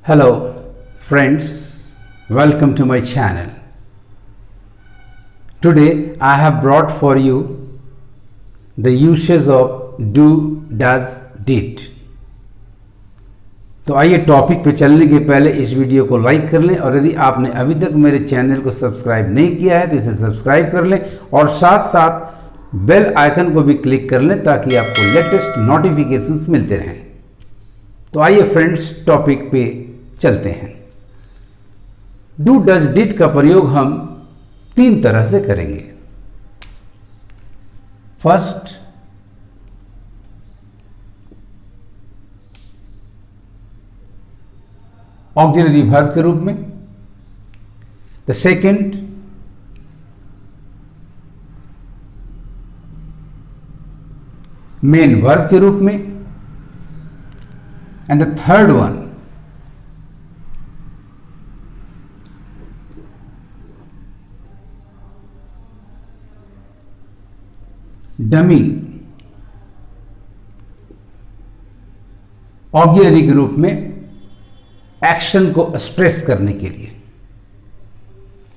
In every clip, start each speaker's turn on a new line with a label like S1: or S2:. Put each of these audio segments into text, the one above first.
S1: Hello friends, welcome to my channel. Today I have brought for you the uses of do, does, did. तो आइए topic पे चलने के पहले इस वीडियो को लाइक कर लें और यदि आपने अभी तक मेरे चैनल को सब्सक्राइब नहीं किया है तो इसे सब्सक्राइब कर लें और साथ साथ बेल आइकन को भी क्लिक कर लें ताकि आपको लेटेस्ट नोटिफिकेशंस मिलते रहें। तो आइए फ्रेंड्स टॉपिक पे चलते हैं। डू डज डिड का प्रयोग हम तीन तरह से करेंगे। फर्स्ट, ऑक्सिलरी वर्ब के रूप में। द सेकेंड, मेन वर्ब के रूप में। And the third one, dummy auxiliary के रूप में एक्शन को एक्सप्रेस करने के लिए।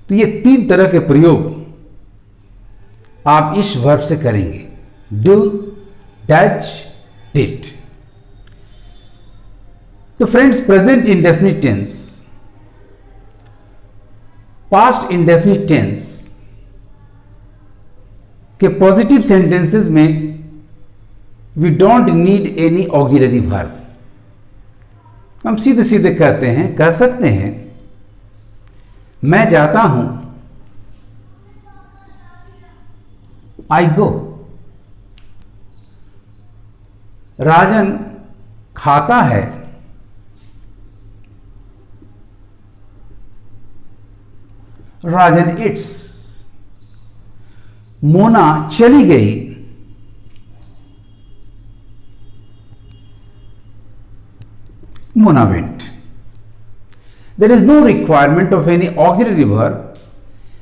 S1: तो ये तीन तरह के प्रयोग आप इस वर्ब से करेंगे, डू, डज, डिड। तो friends, present indefinite tense, past indefinite tense के पॉजिटिव सेंटेंसेस में we don't need any auxiliary verb. हम सीधे सीधे कहते हैं, कह सकते हैं, मैं जाता हूं, आई गो। राजन खाता है, राजन इट्स। मोना चली गई, Mona went. There is no requirement of any auxiliary verb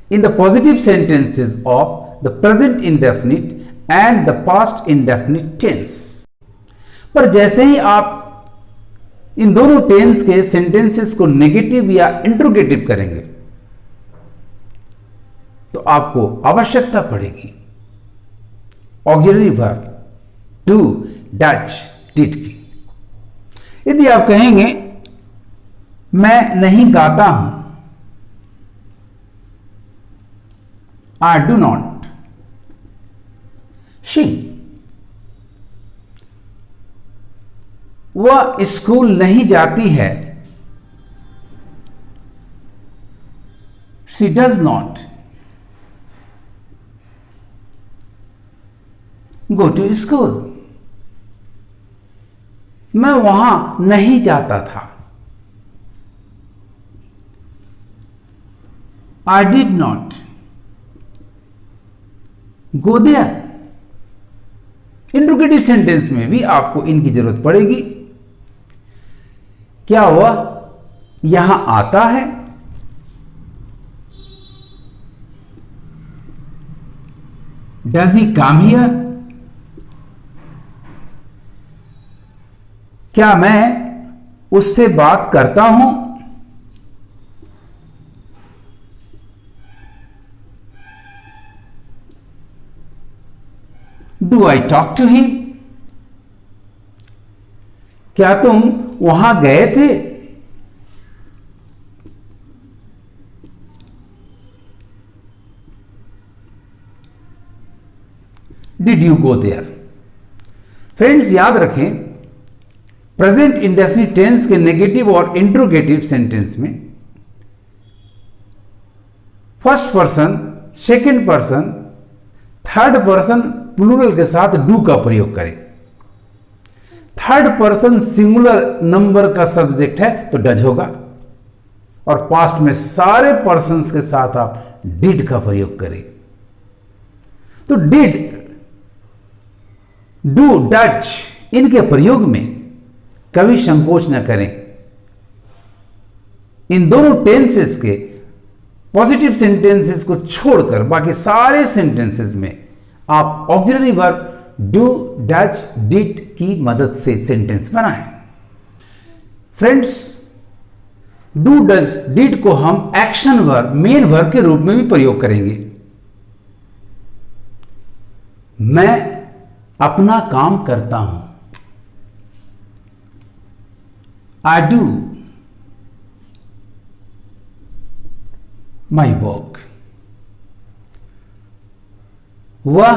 S1: in the positive sentences of the present indefinite and the past indefinite tense. पर जैसे ही आप इन दोनों टेंस के सेंटेंसेस को नेगेटिव या इंट्रोगेटिव करेंगे तो आपको आवश्यकता पड़ेगी auxiliary verb do, does, did की। यदि आप कहेंगे मैं नहीं गाता हूं, आई डू नॉट सिंग। वह स्कूल नहीं जाती है, she does not go to school. मैं वहां नहीं जाता था, I did not go there. Interrogative sentence में भी आपको इनकी जरूरत पड़ेगी। क्या वह यहां आता है, डज ही कम हियर। क्या मैं उससे बात करता हूं, do I talk to him. क्या तुम वहां गए थे, did you go there. Friends, याद रखें, प्रेजेंट इंडेफिनिट टेंस के नेगेटिव और इंट्रोगेटिव सेंटेंस में first person, second person, third person plural के साथ डू का प्रयोग करें। थर्ड पर्सन सिंगुलर नंबर का सब्जेक्ट है तो डज होगा और पास्ट में सारे पर्सन्स के साथ आप डिड का प्रयोग करें। तो डिड, डू, डज इनके प्रयोग में कभी संकोच न करें। इन दोनों टेंसेस के पॉजिटिव सेंटेंसेस को छोड़कर बाकी सारे सेंटेंसेस में आप auxiliary verb do, does, did की मदद से सेंटेंस बनाएं। फ्रेंड्स, डू डज डिड को हम एक्शन वर्ब, मेन वर्ब के रूप में भी प्रयोग करेंगे। मैं अपना काम करता हूं, आई डू माई वर्क। वह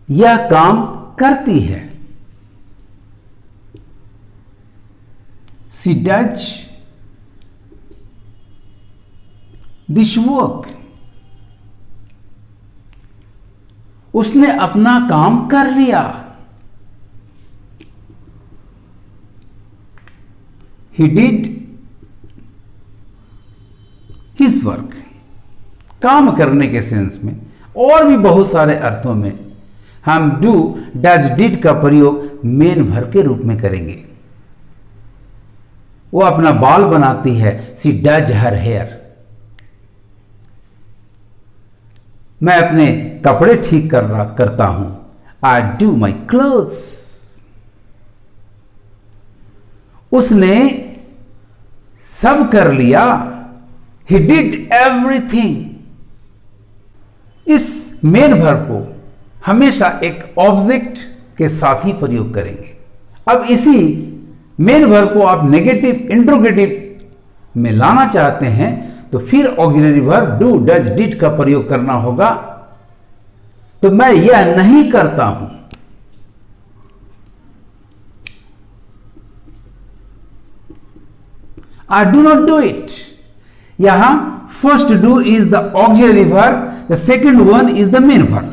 S1: यह काम करती है, शी डज दिस वर्क। उसने अपना काम कर लिया, he did his work। काम करने के सेंस में और भी बहुत सारे अर्थों में हम डू डज डिड का प्रयोग मेन वर्ब के रूप में करेंगे। वो अपना बाल बनाती है, शी डज हर हेयर। मैं अपने कपड़े ठीक करता हूं, आई डू माई क्लोथ्स। उसने सब कर लिया, ही डिड एवरीथिंग। इस मेन वर्ब को हमेशा एक ऑब्जेक्ट के साथ ही प्रयोग करेंगे। अब इसी मेन वर्ब को आप नेगेटिव इंट्रोगेटिव में लाना चाहते हैं तो फिर auxiliary verb do does did का प्रयोग करना होगा। तो मैं यह नहीं करता हूं, I do not do it। यहां first do is the auxiliary verb, the second one is the main verb.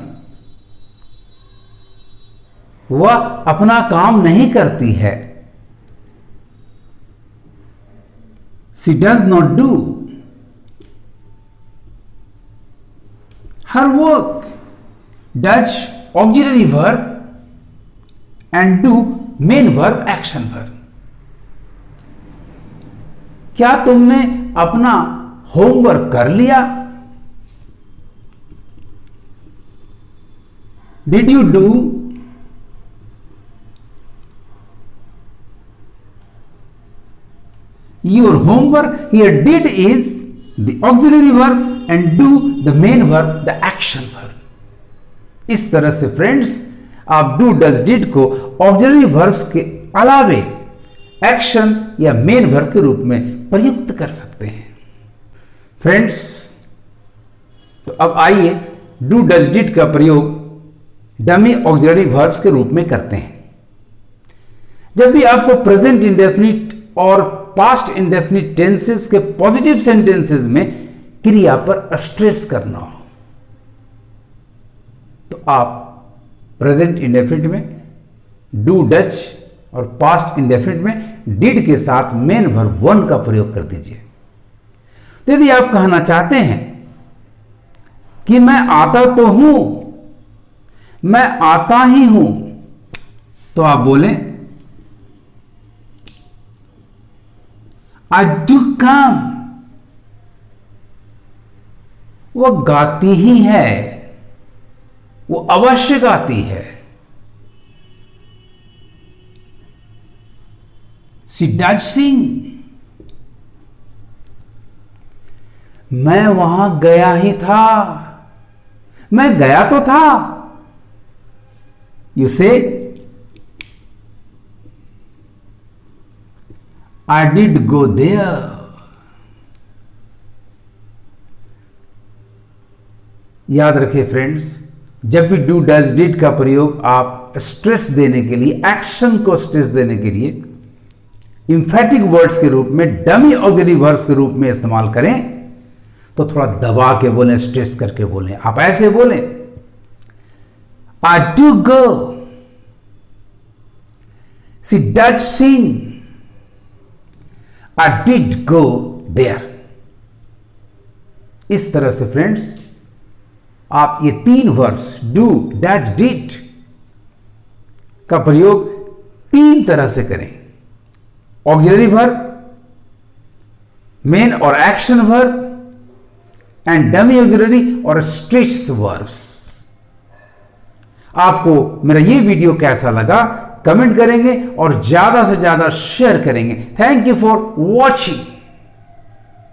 S1: वह अपना काम नहीं करती है, she does not do her work। does auxiliary verb and do main verb action verb। क्या तुमने अपना होमवर्क कर लिया, did you do your homework. Here did is the auxiliary verb and do the main verb the action verb. इस तरह से friends आप do does did को ऑक्सिलरी वर्ब्स के अलावे एक्शन या मेन वर्ब के रूप में प्रयुक्त कर सकते हैं। फ्रेंड्स तो अब आइए डू डज डिड का प्रयोग डमी ऑक्सिलरी वर्ब्स के रूप में करते हैं। जब भी आपको प्रेजेंट इंडेफिनिट और पास्ट इंडेफिनिट टेंसेस के पॉजिटिव सेंटेंसेस में क्रिया पर स्ट्रेस करना हो तो आप प्रेजेंट इंडेफिनिट में डू डज और पास्ट इंडेफिनिट में डिड के साथ मेन वर्ब वन का प्रयोग कर दीजिए। तो यदि आप कहना चाहते हैं कि मैं आता तो हूं, मैं आता ही हूं, तो आप बोलें आई डू कम। वो गाती ही है, वो अवश्य गाती है। शी डज सिंग। मैं वहां गया ही था, मैं गया तो था। यू से आई डिड गो देयर। याद रखिए फ्रेंड्स, जब भी डू डज डिड का प्रयोग आप स्ट्रेस देने के लिए, एक्शन को स्ट्रेस देने के लिए इंफेटिक वर्ड्स के रूप में, डमी ऑक्सिलरी वर्ब्स के रूप में इस्तेमाल करें तो थोड़ा दबा के बोलें, स्ट्रेस करके बोलें। आप ऐसे बोलें I do go, she does sing, I did go there. इस तरह से फ्रेंड्स आप ये तीन वर्ड्स डू डज डिड का प्रयोग तीन तरह से करें। ऑक्सिलरी वर्ब, मेन और action verb and dummy auxiliary और स्ट्रेस वर्ब्स। आपको मेरा ये वीडियो कैसा लगा कमेंट करेंगे और ज्यादा से ज्यादा शेयर करेंगे। Thank you for watching.